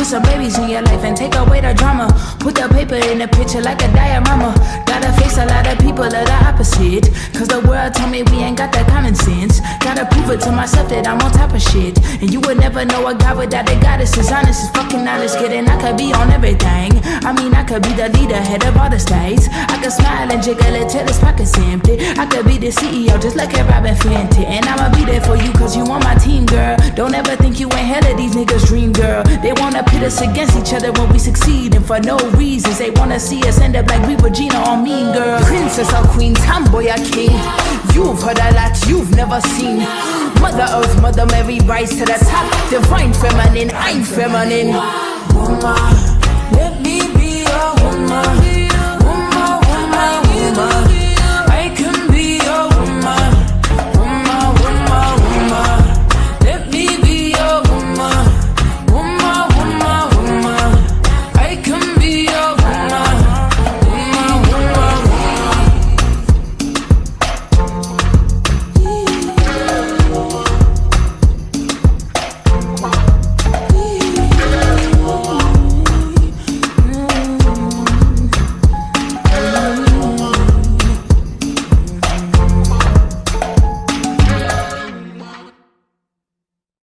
Put some babies in your life and take away the drama. Put the paper in the picture like a diorama. Gotta face a lot of people of the opposite, cause the world told me we ain't got that common sense. Gotta prove it to myself that I'm on top of shit. And you would never know a God without a goddess. As honest as fucking honest, kidding. I could be on everything. I mean, I could be the leader, head of all the states. I could smile and jiggle it till his pockets empty. I could be the CEO just like a Robin Fenty. And I'ma be there for you cause you on my team, girl. Don't ever think you ain't hell of these niggas' dream, girl. They wanna pit us against each other when we succeed, and for no reasons. They wanna see us end up like we Regina or Mean Girl. Princess or queen, tomboy or king. You've heard a lot you've never seen. Mother Earth, Mother Mary, rise to the top. Divine feminine, I'm feminine. Woman, let me be a woman. Woman, woman, woman.